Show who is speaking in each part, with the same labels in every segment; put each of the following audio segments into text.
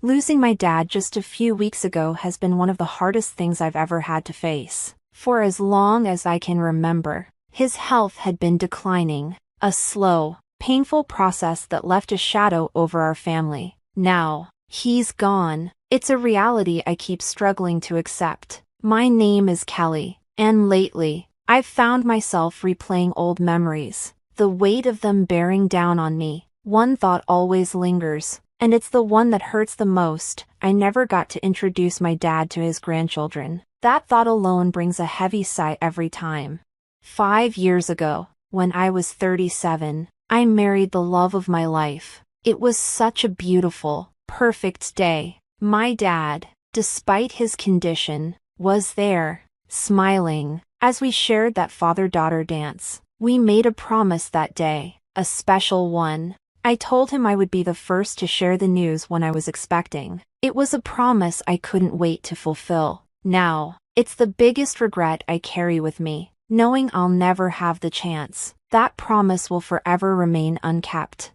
Speaker 1: Losing my dad just a few weeks ago has been one of the hardest things I've ever had to face. For as long as I can remember, his health had been declining, a slow, painful process that left a shadow over our family. Now, he's gone. It's a reality I keep struggling to accept. My name is Kelly, and lately, I've found myself replaying old memories, the weight of them bearing down on me. One thought always lingers, and it's the one that hurts the most. I never got to introduce my dad to his grandchildren. That thought alone brings a heavy sigh every time. 5 years ago, when I was 37, I married the love of my life. It was such a beautiful, perfect day. My dad, despite his condition, was there, smiling, as we shared that father-daughter dance. We made a promise that day, a special one. I told him I would be the first to share the news when I was expecting. It was a promise I couldn't wait to fulfill. Now, it's the biggest regret I carry with me, knowing I'll never have the chance. That promise will forever remain unkept.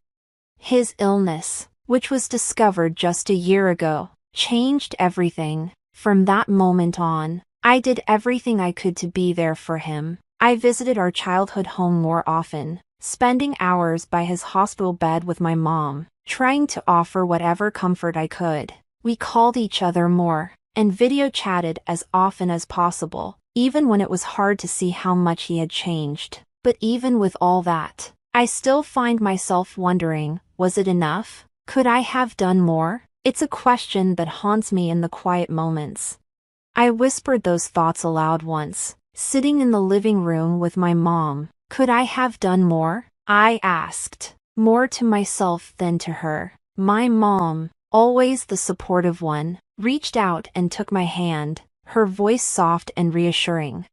Speaker 1: His illness, which was discovered just a year ago, changed everything. From that moment on, I did everything I could to be there for him. I visited our childhood home more often, spending hours by his hospital bed with my mom, trying to offer whatever comfort I could. We called each other more, and video chatted as often as possible, even when it was hard to see how much he had changed. But even with all that, I still find myself wondering, was it enough? Could I have done more? It's a question that haunts me in the quiet moments. I whispered those thoughts aloud once, sitting in the living room with my mom. Could I have done more? I asked, more to myself than to her. My mom, always the supportive one, reached out and took my hand, her voice soft and reassuring.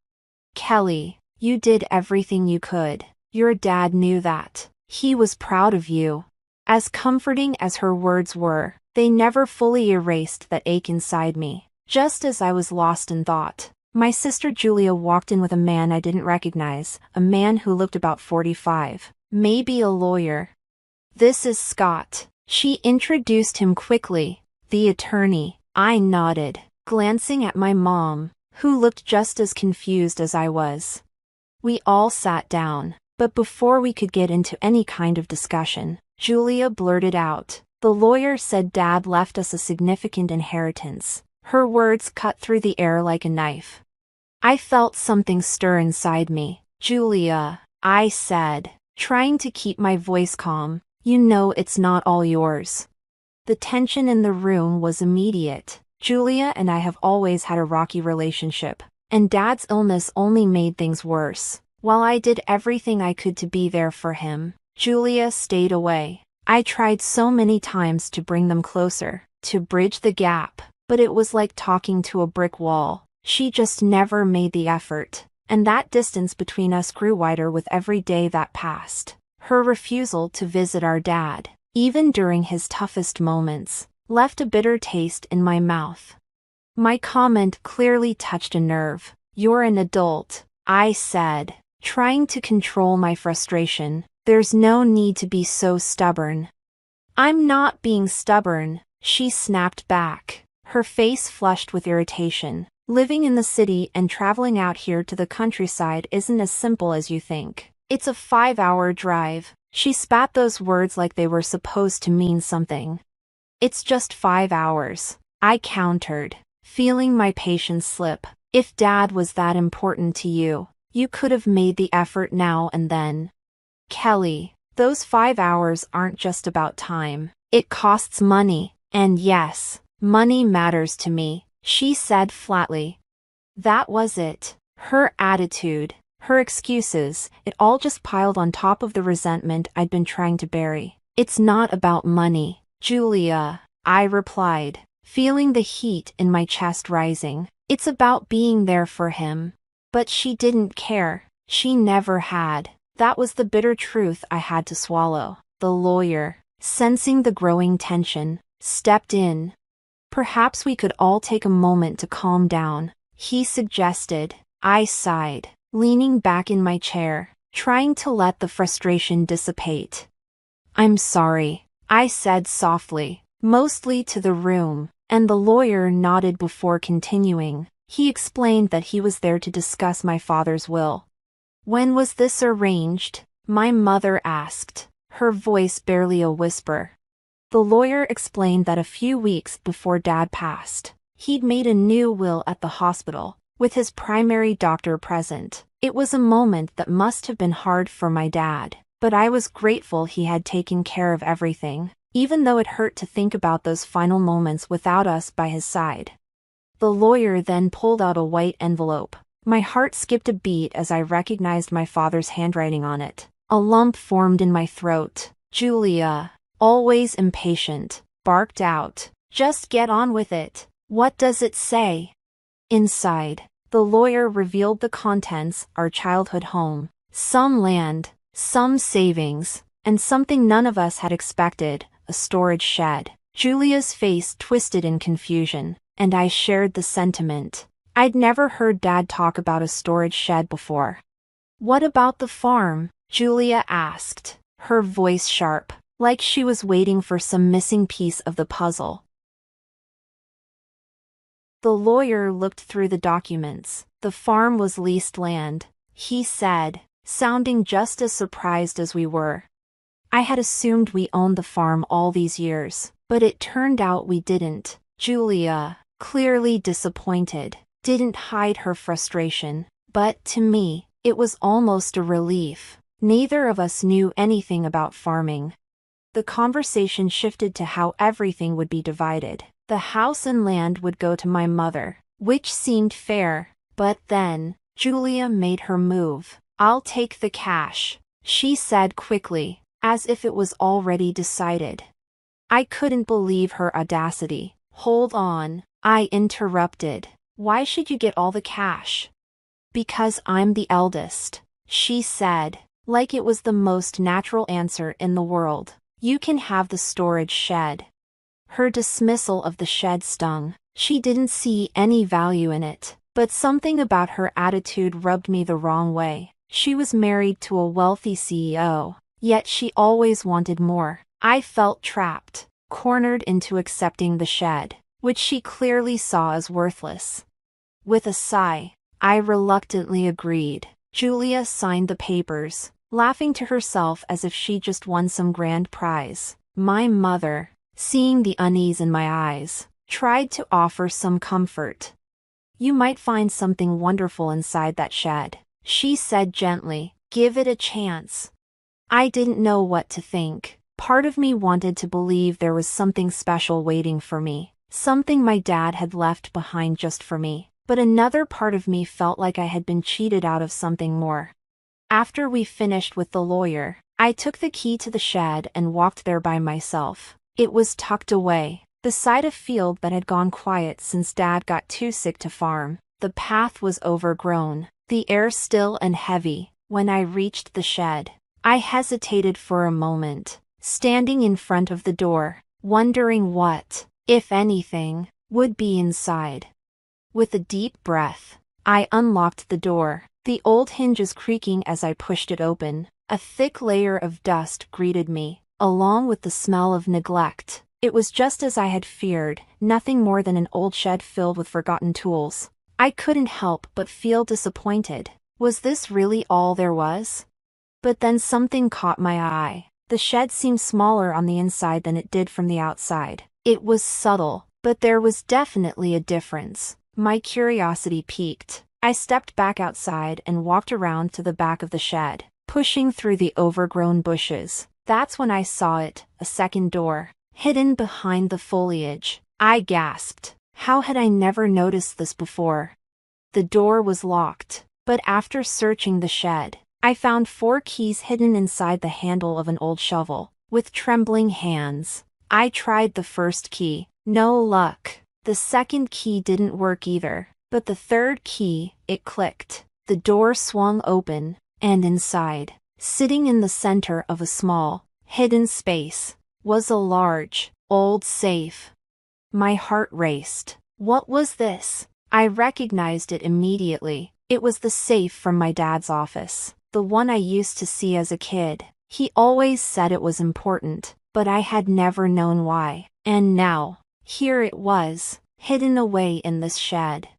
Speaker 1: Kelly, you did everything you could. Your dad knew that. He was proud of you. As comforting as her words were, they never fully erased that ache inside me. Just as I was lost in thought, my sister Julia walked in with a man I didn't recognize, a man who looked about 45, maybe a lawyer. This is Scott. She introduced him quickly, the attorney. I nodded, glancing at my mom, who looked just as confused as I was. We all sat down, but before we could get into any kind of discussion, Julia blurted out, "The lawyer said Dad left us a significant inheritance." Her words cut through the air like a knife. I felt something stir inside me. "Julia," I said, trying to keep my voice calm, "you know it's not all yours." The tension in the room was immediate. Julia and I have always had a rocky relationship, and Dad's illness only made things worse. While I did everything I could to be there for him, Julia stayed away. I tried so many times to bring them closer, to bridge the gap, but it was like talking to a brick wall. She just never made the effort, and that distance between us grew wider with every day that passed. Her refusal to visit our dad, even during his toughest moments, left a bitter taste in my mouth. My comment clearly touched a nerve. "You're an adult," I said, trying to control my frustration. "There's no need to be so stubborn." "I'm not being stubborn," she snapped back, her face flushed with irritation. "Living in the city and traveling out here to the countryside isn't as simple as you think. It's a 5-hour drive." She spat those words like they were supposed to mean something. "It's just 5 hours," I countered, feeling my patience slip. "If Dad was that important to you, you could have made the effort now and then." "Kelly, those 5 hours aren't just about time. It costs money, and yes, money matters to me," she said flatly. That was it. Her attitude, her excuses, it all just piled on top of the resentment I'd been trying to bury. "It's not about money, Julia," I replied, feeling the heat in my chest rising. "It's about being there for him." But she didn't care. She never had. That was the bitter truth I had to swallow. The lawyer, sensing the growing tension, stepped in. "Perhaps we could all take a moment to calm down," he suggested. I sighed, leaning back in my chair, trying to let the frustration dissipate. "I'm sorry," I said softly. mostly to the room, and the lawyer nodded before continuing. He explained that he was there to discuss my father's will. When was this arranged? My mother asked, her voice barely a whisper. The lawyer explained that a few weeks before Dad passed, he'd made a new will at the hospital, with his primary doctor present. It was a moment that must have been hard for my dad, but I was grateful he had taken care of everything, even though it hurt to think about those final moments without us by his side. The lawyer then pulled out a white envelope. My heart skipped a beat as I recognized my father's handwriting on it. A lump formed in my throat. Julia, always impatient, barked out, "Just get on with it. What does it say?" Inside, the lawyer revealed the contents: our childhood home, some land, some savings, and something none of us had expected, a storage shed. Julia's face twisted in confusion, and I shared the sentiment. I'd never heard Dad talk about a storage shed before. "What about the farm?" Julia asked, her voice sharp, like she was waiting for some missing piece of the puzzle. The lawyer looked through the documents. The farm was leased land, he said, sounding just as surprised as we were. I had assumed we owned the farm all these years, but it turned out we didn't. Julia, clearly disappointed, didn't hide her frustration, but to me, it was almost a relief. Neither of us knew anything about farming. The conversation shifted to how everything would be divided. The house and land would go to my mother, which seemed fair, but then, Julia made her move. "I'll take the cash," she said quickly, as if it was already decided. I couldn't believe her audacity. "Hold on," I interrupted. "Why should you get all the cash?" "Because I'm the eldest," she said, like it was the most natural answer in the world. "You can have the storage shed." Her dismissal of the shed stung. She didn't see any value in it, but something about her attitude rubbed me the wrong way. She was married to a wealthy CEO, yet she always wanted more. I felt trapped, cornered into accepting the shed, which she clearly saw as worthless. With a sigh, I reluctantly agreed. Julia signed the papers, laughing to herself as if she just won some grand prize. My mother, seeing the unease in my eyes, tried to offer some comfort. "You might find something wonderful inside that shed," she said gently. "Give it a chance." I didn't know what to think. Part of me wanted to believe there was something special waiting for me, something my dad had left behind just for me, but another part of me felt like I had been cheated out of something more. After we finished with the lawyer, I took the key to the shed and walked there by myself. It was tucked away, beside a field that had gone quiet since Dad got too sick to farm. The path was overgrown, the air still and heavy. When I reached the shed, I hesitated for a moment, standing in front of the door, wondering what, if anything, would be inside. With a deep breath, I unlocked the door, the old hinges creaking as I pushed it open. A thick layer of dust greeted me, along with the smell of neglect. It was just as I had feared, nothing more than an old shed filled with forgotten tools. I couldn't help but feel disappointed. Was this really all there was? But then something caught my eye. The shed seemed smaller on the inside than it did from the outside. It was subtle, but there was definitely a difference. My curiosity piqued. I stepped back outside and walked around to the back of the shed, pushing through the overgrown bushes. That's when I saw it, a second door, hidden behind the foliage. I gasped. How had I never noticed this before? The door was locked, but after searching the shed, I found 4 keys hidden inside the handle of an old shovel. With trembling hands, I tried the first key. No luck. The second key didn't work either, but the third key, it clicked. The door swung open, and inside, sitting in the center of a small, hidden space, was a large, old safe. My heart raced. What was this? I recognized it immediately. It was the safe from my dad's office, the one I used to see as a kid. He always said it was important, but I had never known why. And now, here it was, hidden away in this shed.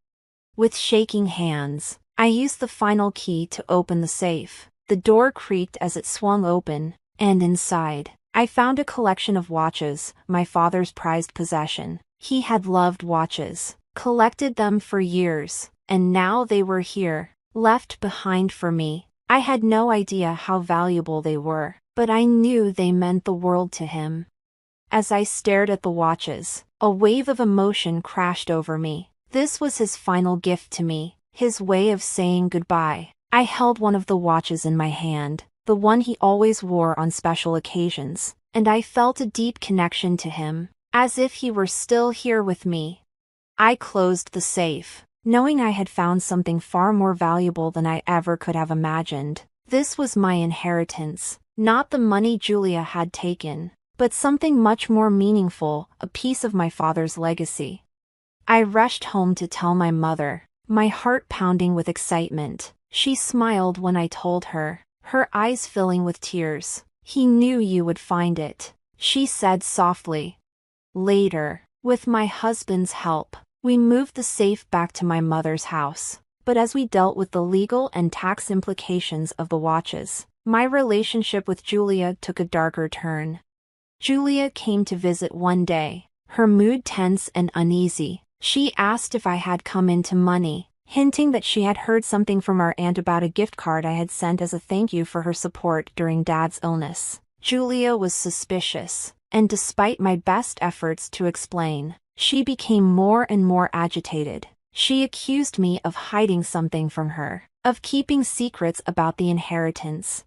Speaker 1: With shaking hands, I used the final key to open the safe. The door creaked as it swung open, and inside, I found a collection of watches, my father's prized possession. He had loved watches, collected them for years, and now they were here, left behind for me. I had no idea how valuable they were, but I knew they meant the world to him. As I stared at the watches, a wave of emotion crashed over me. This was his final gift to me, his way of saying goodbye. I held one of the watches in my hand, the one he always wore on special occasions, and I felt a deep connection to him, as if he were still here with me. I closed the safe, knowing I had found something far more valuable than I ever could have imagined. This was my inheritance, not the money Julia had taken, but something much more meaningful, a piece of my father's legacy. I rushed home to tell my mother, my heart pounding with excitement. She smiled when I told her, her eyes filling with tears. "He knew you would find it," she said softly. Later, with my husband's help, we moved the safe back to my mother's house. But as we dealt with the legal and tax implications of the watches, my relationship with Julia took a darker turn. Julia came to visit one day, her mood tense and uneasy. She asked if I had come into money, hinting that she had heard something from our aunt about a gift card I had sent as a thank you for her support during Dad's illness. Julia was suspicious, and despite my best efforts to explain, she became more and more agitated. She accused me of hiding something from her, of keeping secrets about the inheritance.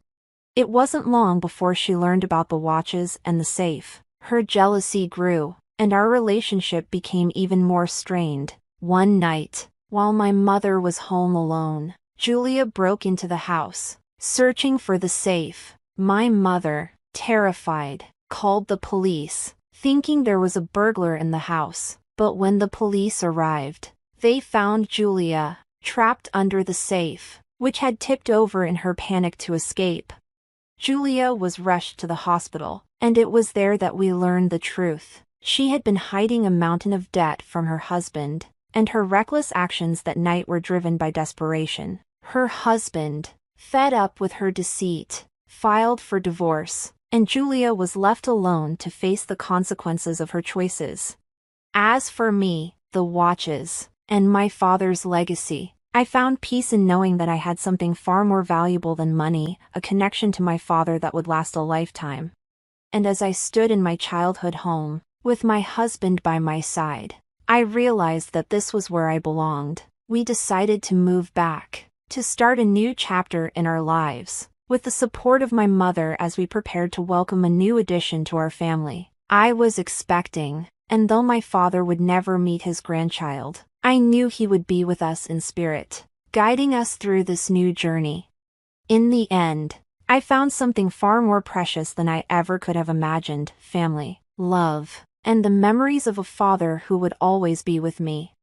Speaker 1: It wasn't long before she learned about the watches and the safe. Her jealousy grew, and our relationship became even more strained. One night, while my mother was home alone, Julia broke into the house, searching for the safe. My mother, terrified, called the police, thinking there was a burglar in the house. But when the police arrived, they found Julia, trapped under the safe, which had tipped over in her panic to escape. Julia was rushed to the hospital, and it was there that we learned the truth. She had been hiding a mountain of debt from her husband, and her reckless actions that night were driven by desperation. Her husband, fed up with her deceit, filed for divorce, and Julia was left alone to face the consequences of her choices. As for me, the watches, and my father's legacy, I found peace in knowing that I had something far more valuable than money, a connection to my father that would last a lifetime. And as I stood in my childhood home, with my husband by my side, I realized that this was where I belonged. We decided to move back, to start a new chapter in our lives, with the support of my mother as we prepared to welcome a new addition to our family. I was expecting, and though my father would never meet his grandchild, I knew he would be with us in spirit, guiding us through this new journey. In the end, I found something far more precious than I ever could have imagined: family, love, and the memories of a father who would always be with me.